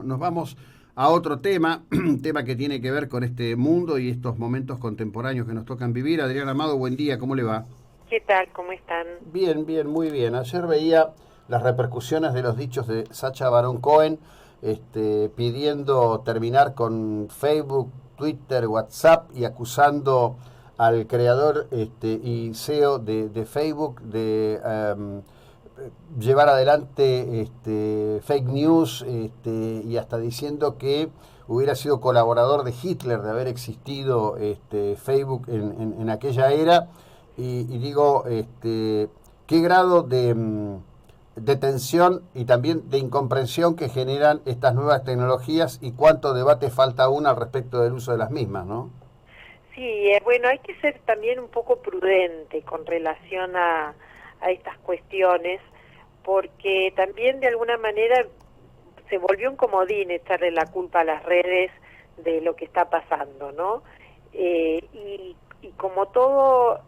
Nos vamos a otro tema, un tema que tiene que ver con este mundo y estos momentos contemporáneos que nos tocan vivir. Adrián Amado, buen día, ¿cómo le va? ¿Qué tal? ¿Cómo están? Bien, bien, muy bien. Ayer veía las repercusiones de los dichos de Sacha Baron Cohen, pidiendo terminar con Facebook, Twitter, WhatsApp y acusando al creador y CEO de Facebook de llevar adelante fake news y hasta diciendo que hubiera sido colaborador de Hitler de haber existido Facebook en aquella era y digo, qué grado de tensión y también de incomprensión que generan estas nuevas tecnologías y cuánto debate falta aún al respecto del uso de las mismas, ¿no? Sí, bueno, hay que ser también un poco prudente con relación a estas cuestiones, porque también de alguna manera se volvió un comodín echarle la culpa a las redes de lo que está pasando, ¿no? Y como todo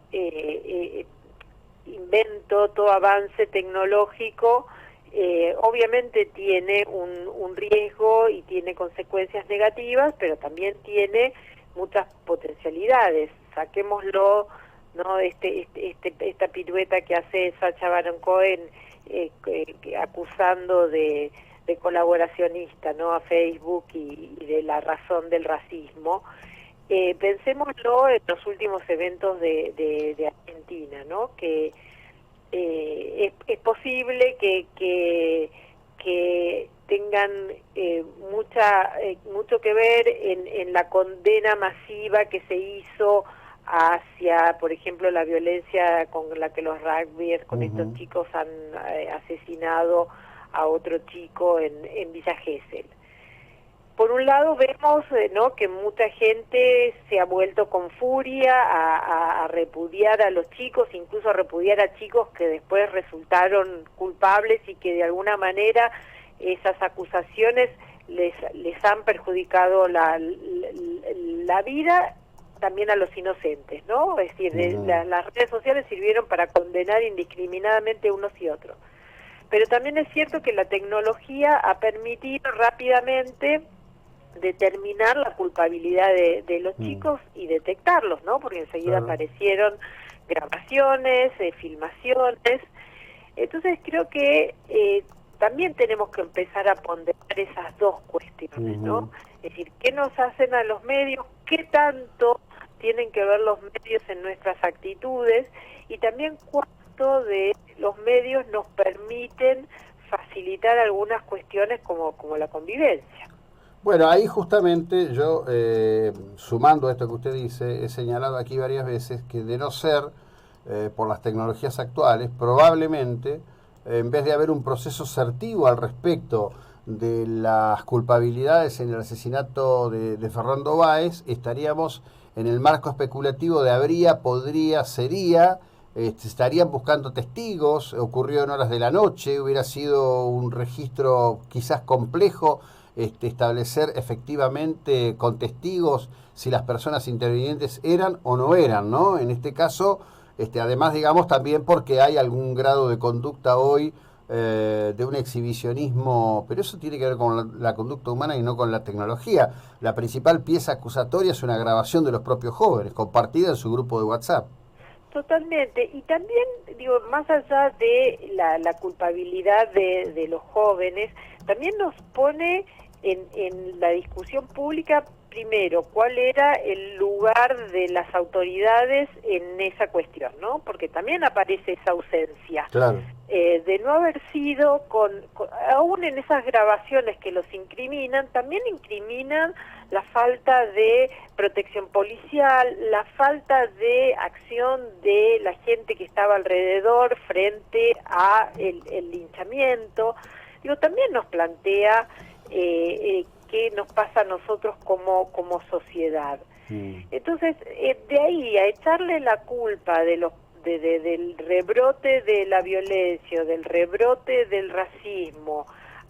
invento, todo avance tecnológico, obviamente tiene un riesgo y tiene consecuencias negativas, pero también tiene muchas potencialidades. Saquémoslo, ¿no? Esta pirueta que hace Sacha Baron Cohen acusando de colaboracionista, ¿no? A Facebook y de la razón del racismo. Pensémoslo en los últimos eventos de Argentina, ¿no? Que es posible que tengan mucho que ver en la condena masiva que se hizo hacia, por ejemplo, la violencia con la que los rugbyers, con estos chicos han asesinado a otro chico en Villa Gesell. Por un lado vemos ¿no? que mucha gente se ha vuelto con furia a repudiar a los chicos, incluso a repudiar a chicos que después resultaron culpables y que de alguna manera esas acusaciones les han perjudicado la vida también a los inocentes, ¿no? Es decir, las redes sociales sirvieron para condenar indiscriminadamente unos y otros. Pero también es cierto que la tecnología ha permitido rápidamente determinar la culpabilidad de los chicos y detectarlos, ¿no? Porque enseguida aparecieron grabaciones, filmaciones. Entonces creo que también tenemos que empezar a ponderar esas dos cuestiones, ¿no? Es decir, ¿qué nos hacen a los medios? ¿Qué tanto tienen que ver los medios en nuestras actitudes? Y también cuánto de los medios nos permiten facilitar algunas cuestiones como la convivencia. Bueno, ahí justamente yo, sumando a esto que usted dice, he señalado aquí varias veces que de no ser por las tecnologías actuales, probablemente, en vez de haber un proceso certivo al respecto de las culpabilidades en el asesinato de Fernando Báez, estaríamos en el marco especulativo de habría, podría, sería, estarían buscando testigos, ocurrió en horas de la noche, hubiera sido un registro quizás complejo, establecer efectivamente con testigos si las personas intervinientes eran o no eran, ¿no? En este caso, además, digamos, también porque hay algún grado de conducta hoy de un exhibicionismo, pero eso tiene que ver con la conducta humana y no con la tecnología. La principal pieza acusatoria es una grabación de los propios jóvenes, compartida en su grupo de WhatsApp. Totalmente, y también, digo, más allá de la culpabilidad de los jóvenes, también nos pone en la discusión pública, primero, cuál era el lugar de las autoridades en esa cuestión, ¿no? Porque también aparece esa ausencia. Claro. De no haber sido, aún en esas grabaciones que los incriminan, también incriminan la falta de protección policial, la falta de acción de la gente que estaba alrededor frente a el linchamiento. Digo, también nos plantea qué nos pasa a nosotros como sociedad. Entonces, de ahí a echarle la culpa de los del rebrote de la violencia, del rebrote del racismo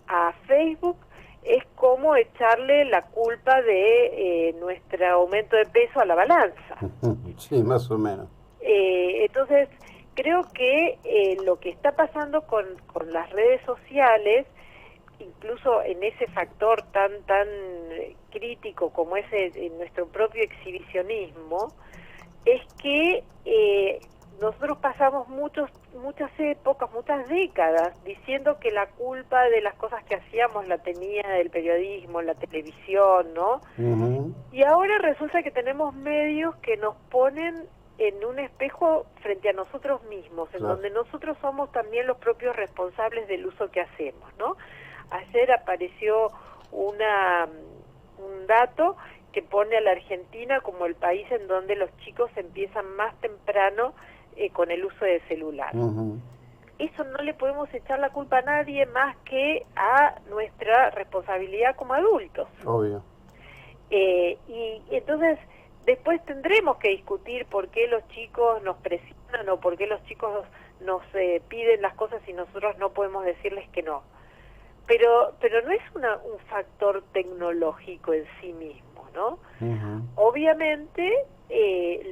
a Facebook, es como echarle la culpa de nuestro aumento de peso a la balanza. Sí, más o menos. Entonces, creo que lo que está pasando con las redes sociales incluso en ese factor tan crítico como es nuestro propio exhibicionismo, es que nosotros pasamos muchas épocas, muchas décadas diciendo que la culpa de las cosas que hacíamos la tenía el periodismo, la televisión, ¿no? Uh-huh. Y ahora resulta que tenemos medios que nos ponen en un espejo frente a nosotros mismos, en Claro. donde nosotros somos también los propios responsables del uso que hacemos, ¿no? Ayer apareció un dato que pone a la Argentina como el país en donde los chicos empiezan más temprano con el uso de celular. Uh-huh. Eso no le podemos echar la culpa a nadie más que a nuestra responsabilidad como adultos. Obvio. Y entonces después tendremos que discutir por qué los chicos nos presionan o por qué los chicos nos piden las cosas y nosotros no podemos decirles que no. Pero no es un factor tecnológico en sí mismo, ¿no? Uh-huh. Obviamente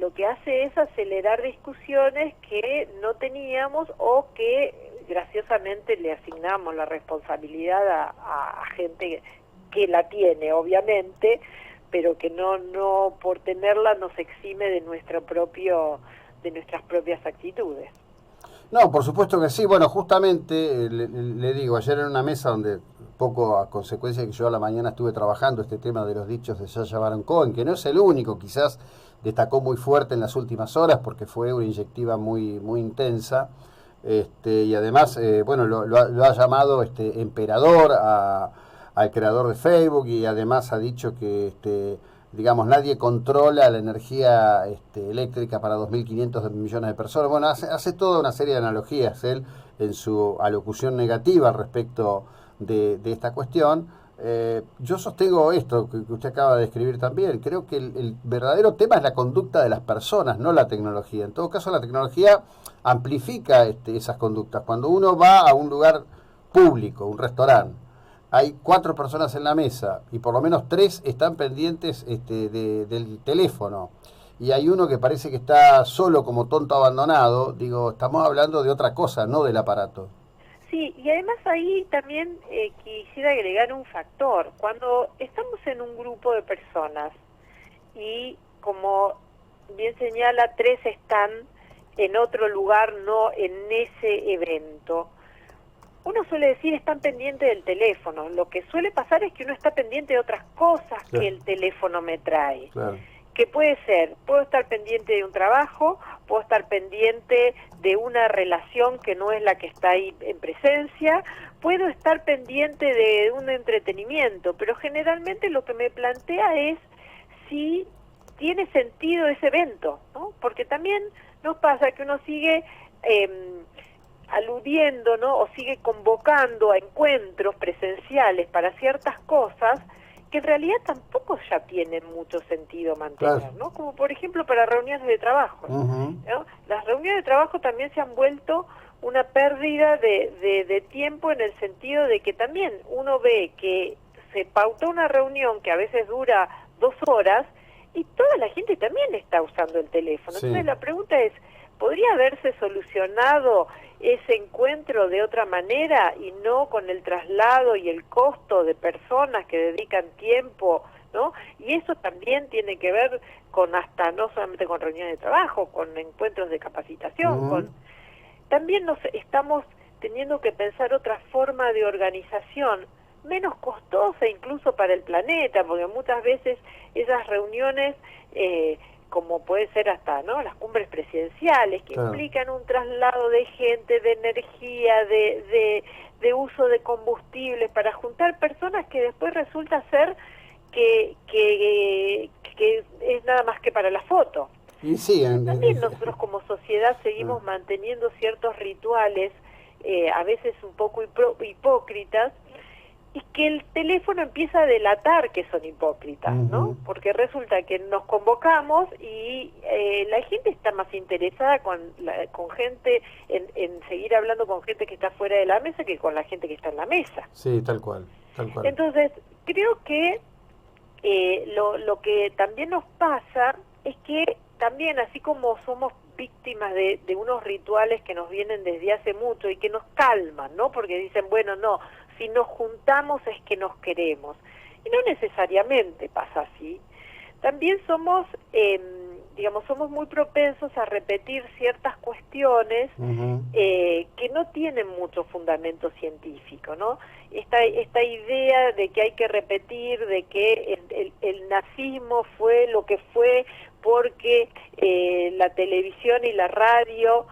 lo que hace es acelerar discusiones que no teníamos o que graciosamente le asignamos la responsabilidad a gente que la tiene, obviamente, pero que no por tenerla nos exime de nuestras propias actitudes. No, por supuesto que sí. Bueno, justamente le digo, ayer en una mesa donde, poco a consecuencia de que yo a la mañana estuve trabajando este tema de los dichos de Sacha Baron Cohen, que no es el único, quizás destacó muy fuerte en las últimas horas porque fue una inyectiva muy intensa, y además, bueno, lo ha llamado emperador al creador de Facebook, y además ha dicho que digamos, nadie controla la energía eléctrica para 2.500 millones de personas. Bueno, hace toda una serie de analogías él en su alocución negativa respecto de esta cuestión. Yo sostengo esto que usted acaba de describir también. Creo que el verdadero tema es la conducta de las personas, no la tecnología. En todo caso, la tecnología amplifica esas conductas. Cuando uno va a un lugar público, un restaurante, hay 4 personas en la mesa y por lo menos 3 están pendientes del teléfono, y hay uno que parece que está solo como tonto abandonado. Digo, estamos hablando de otra cosa, no del aparato. Sí, y además ahí también quisiera agregar un factor. Cuando estamos en un grupo de personas y, como bien señala, 3 están en otro lugar, no en ese evento, uno suele decir están pendientes del teléfono. Lo que suele pasar es que uno está pendiente de otras cosas que el teléfono me trae. Claro. Que puede ser, puedo estar pendiente de un trabajo, puedo estar pendiente de una relación que no es la que está ahí en presencia, puedo estar pendiente de un entretenimiento, pero generalmente lo que me plantea es si tiene sentido ese evento, ¿no? Porque también nos pasa que uno sigue aludiendo, ¿no? O sigue convocando a encuentros presenciales para ciertas cosas que en realidad tampoco ya tienen mucho sentido mantener, Claro. ¿no? Como por ejemplo para reuniones de trabajo, Uh-huh. ¿no? Las reuniones de trabajo también se han vuelto una pérdida de tiempo, en el sentido de que también uno ve que se pautó una reunión que a veces dura 2 horas y toda la gente también está usando el teléfono. Sí. Entonces la pregunta es, ¿podría haberse solucionado ese encuentro de otra manera y no con el traslado y el costo de personas que dedican tiempo, ¿no? Y eso también tiene que ver con, hasta no solamente con reuniones de trabajo, con encuentros de capacitación, Uh-huh. también nos estamos teniendo que pensar otra forma de organización menos costosa incluso para el planeta, porque muchas veces esas reuniones como puede ser hasta, ¿no?, las cumbres presidenciales, que Claro. implican un traslado de gente, de energía, de uso de combustibles para juntar personas, que después resulta ser que es nada más que para la foto. Y sí, También nosotros como sociedad seguimos manteniendo ciertos rituales, a veces un poco hipócritas, y que el teléfono empieza a delatar que son hipócritas, ¿no? Uh-huh. Porque resulta que nos convocamos y la gente está más interesada con gente, en seguir hablando con gente que está fuera de la mesa que con la gente que está en la mesa. Sí, tal cual, tal cual. Entonces, creo que lo que también nos pasa es que también, así como somos víctimas de unos rituales que nos vienen desde hace mucho y que nos calman, ¿no? Porque dicen, bueno, no, si nos juntamos es que nos queremos. Y no necesariamente pasa así. También somos, somos muy propensos a repetir ciertas cuestiones que no tienen mucho fundamento científico, ¿no? Esta idea de que hay que repetir, de que el nazismo fue lo que fue porque la televisión y la radio,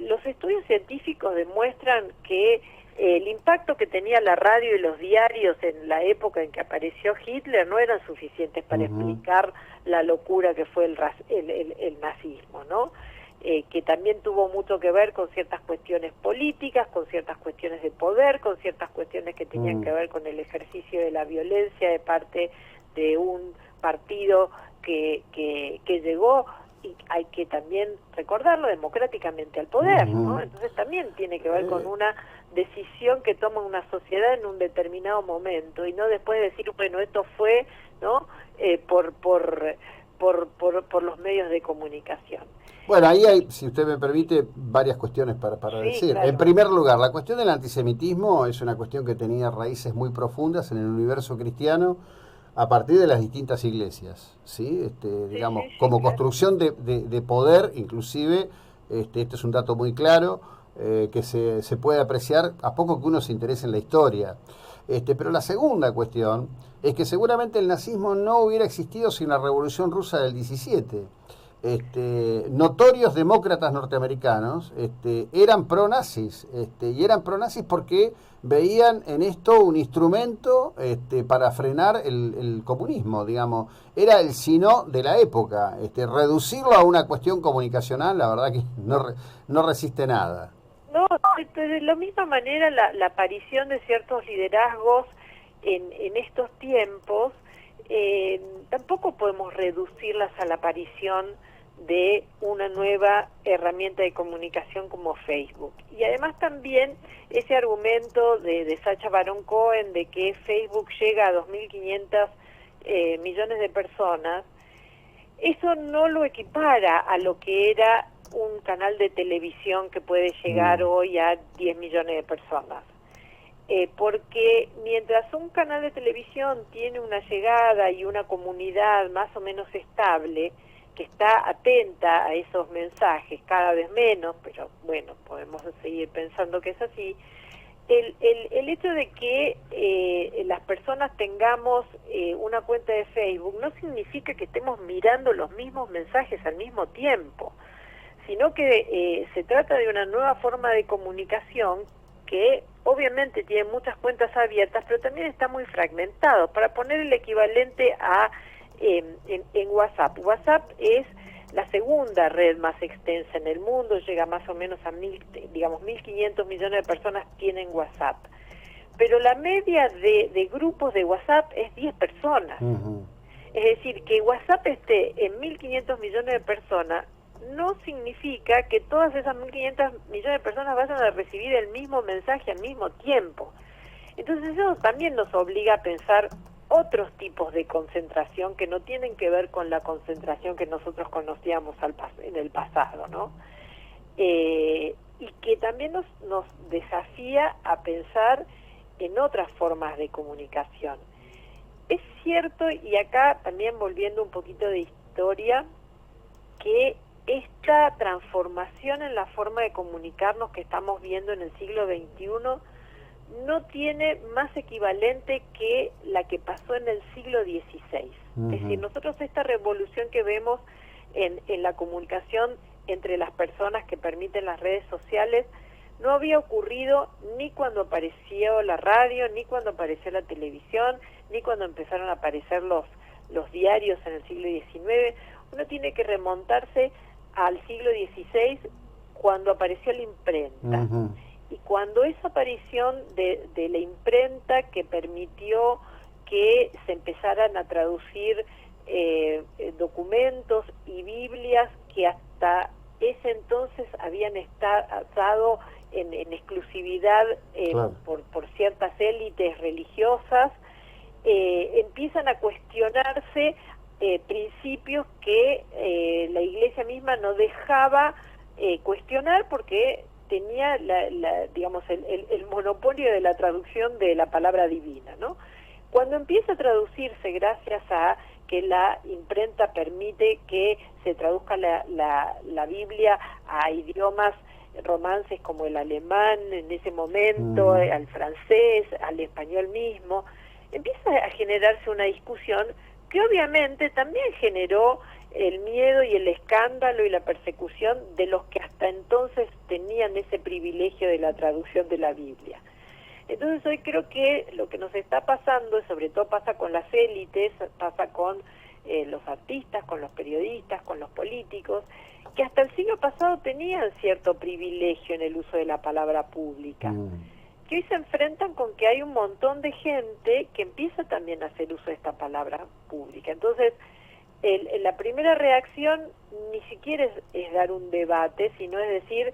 los estudios científicos demuestran que el impacto que tenía la radio y los diarios en la época en que apareció Hitler no eran suficientes para explicar la locura que fue el nazismo, ¿no? Que también tuvo mucho que ver con ciertas cuestiones políticas, con ciertas cuestiones de poder, con ciertas cuestiones que tenían que ver con el ejercicio de la violencia de parte de un partido que llegó, y hay que también recordarlo, democráticamente al poder, ¿no? Entonces también tiene que ver con una decisión que toma una sociedad en un determinado momento, y no después decir, bueno, esto fue, ¿no? Por los medios de comunicación. Bueno, ahí hay, si usted me permite, varias cuestiones para Sí, decir. claro. En primer lugar, la cuestión del antisemitismo es una cuestión que tenía raíces muy profundas en el universo cristiano a partir de las distintas iglesias, ¿sí? Digamos, sí, como claro. construcción de poder, inclusive, este es un dato muy claro, que se puede apreciar a poco que uno se interese en la historia. Pero la segunda cuestión es que seguramente el nazismo no hubiera existido sin la Revolución Rusa del 17. Notorios demócratas norteamericanos eran pro-nazis, y eran pro-nazis porque veían en esto un instrumento para frenar el comunismo, digamos. Era el sino de la época. Reducirlo a una cuestión comunicacional, la verdad que no resiste nada. No, de la misma manera la aparición de ciertos liderazgos en estos tiempos, tampoco podemos reducirlas a la aparición de una nueva herramienta de comunicación como Facebook. Y además también ese argumento de Sacha Baron Cohen de que Facebook llega a 2.500 millones de personas, eso no lo equipara a lo que era un canal de televisión que puede llegar hoy a 10 millones de personas. Porque mientras un canal de televisión tiene una llegada y una comunidad más o menos estable, que está atenta a esos mensajes, cada vez menos, pero bueno, podemos seguir pensando que es así, el hecho de que las personas tengamos una cuenta de Facebook no significa que estemos mirando los mismos mensajes al mismo tiempo, sino que se trata de una nueva forma de comunicación que obviamente tiene muchas cuentas abiertas, pero también está muy fragmentado. Para poner el equivalente a en WhatsApp. WhatsApp es la segunda red más extensa en el mundo, llega más o menos a 1.500 millones de personas tienen WhatsApp. Pero la media de grupos de WhatsApp es 10 personas. Es decir, que WhatsApp esté en 1.500 millones de personas no significa que todas esas 1.500 millones de personas vayan a recibir el mismo mensaje al mismo tiempo. Entonces eso también nos obliga a pensar otros tipos de concentración que no tienen que ver con la concentración que nosotros conocíamos en el pasado, ¿no? Y que también nos desafía a pensar en otras formas de comunicación. Es cierto, y acá también volviendo un poquito de historia, que esta transformación en la forma de comunicarnos que estamos viendo en el siglo XXI no tiene más equivalente que la que pasó en el siglo XVI. Es decir, nosotros esta revolución que vemos en la comunicación entre las personas que permiten las redes sociales no había ocurrido ni cuando apareció la radio, ni cuando apareció la televisión, ni cuando empezaron a aparecer los diarios en el siglo XIX. Uno tiene que remontarse al siglo XVI cuando apareció la imprenta. Y cuando esa aparición de la imprenta que permitió que se empezaran a traducir documentos y Biblias que hasta ese entonces habían estado en exclusividad claro, por ciertas élites religiosas, empiezan a cuestionarse principios que la Iglesia misma no dejaba cuestionar porque tenía, digamos, el monopolio de la traducción de la palabra divina, ¿no? Cuando empieza a traducirse gracias a que la imprenta permite que se traduzca la Biblia a idiomas romances como el alemán en ese momento, al francés, al español mismo, empieza a generarse una discusión que obviamente también generó el miedo y el escándalo y la persecución de los que hasta entonces tenían ese privilegio de la traducción de la Biblia. Entonces hoy creo que lo que nos está pasando, y sobre todo pasa con las élites, pasa con los artistas, con los periodistas, con los políticos, que hasta el siglo pasado tenían cierto privilegio en el uso de la palabra pública, que hoy se enfrentan con que hay un montón de gente que empieza también a hacer uso de esta palabra pública. Entonces, la primera reacción ni siquiera es dar un debate, sino es decir,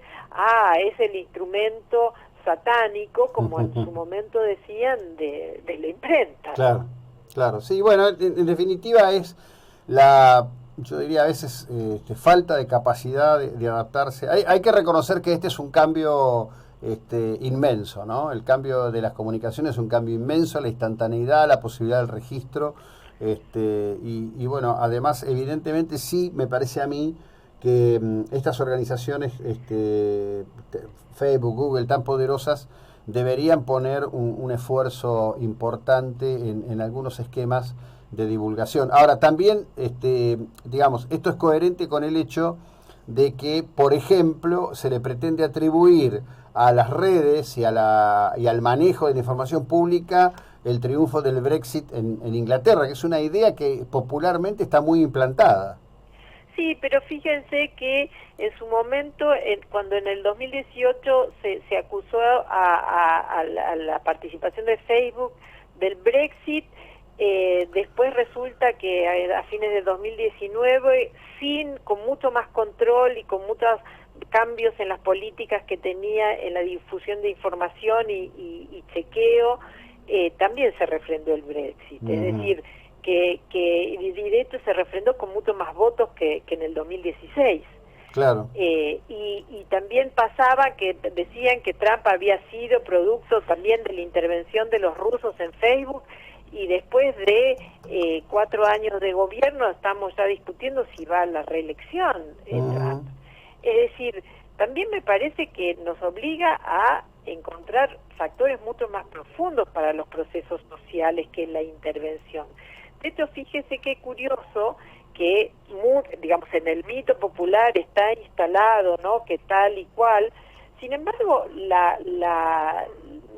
es el instrumento satánico, como en su momento decían, de la imprenta. Claro, claro. Sí, bueno, en definitiva es yo diría a veces, falta de capacidad de adaptarse. Hay que reconocer que este es un cambio inmenso, ¿no? El cambio de las comunicaciones es un cambio inmenso, la instantaneidad, la posibilidad del registro. Y bueno, además, evidentemente sí, me parece a mí que estas organizaciones, Facebook, Google, tan poderosas, deberían poner un esfuerzo importante en algunos esquemas de divulgación. Ahora, también, digamos, esto es coherente con el hecho de que, por ejemplo, se le pretende atribuir a las redes y al manejo de la información pública el triunfo del Brexit en Inglaterra, que es una idea que popularmente está muy implantada. Sí, pero fíjense que en su momento, cuando en el 2018 se acusó a la participación de Facebook del Brexit, después resulta que a fines de 2019, con mucho más control y con muchos cambios en las políticas que tenía en la difusión de información y chequeo, también se refrendó el Brexit. Es decir, que directo se refrendó con mucho más votos que en el 2016. Claro. Y también pasaba que decían que Trump había sido producto también de la intervención de los rusos en Facebook, y después de 4 años de gobierno estamos ya discutiendo si va a la reelección Trump. Es decir, también me parece que nos obliga a encontrar factores mucho más profundos para los procesos sociales que la intervención. De hecho, fíjese qué curioso que, digamos, en el mito popular está instalado, ¿no?, que tal y cual. Sin embargo,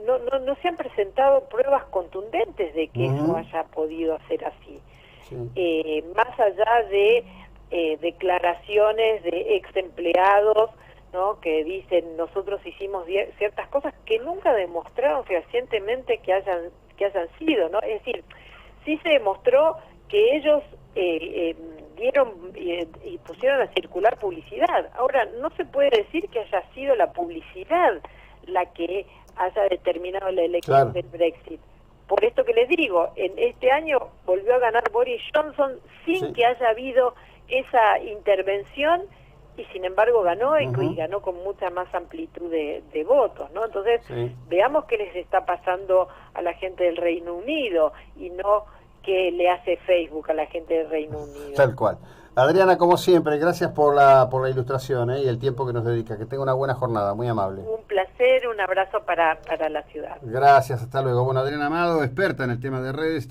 no se han presentado pruebas contundentes de que eso haya podido ser así. Sí. Más allá de declaraciones de ex empleados, ¿no?, que dicen nosotros hicimos ciertas cosas que nunca demostraron fehacientemente que hayan sido, ¿no? Es decir, sí se demostró que ellos dieron y pusieron a circular publicidad. Ahora, no se puede decir que haya sido la publicidad la que haya determinado la elección del Brexit. Por esto que les digo, en este año volvió a ganar Boris Johnson sin que haya habido esa intervención, y sin embargo ganó, y ganó con mucha más amplitud de votos, ¿no? Entonces, veamos qué les está pasando a la gente del Reino Unido, y no qué le hace Facebook a la gente del Reino Unido. Tal cual. Adriana, como siempre, gracias por la ilustración y el tiempo que nos dedica. Que tenga una buena jornada, muy amable. Un placer, un abrazo para la ciudad. Gracias, hasta luego. Bueno, Adriana Amado, experta en el tema de redes.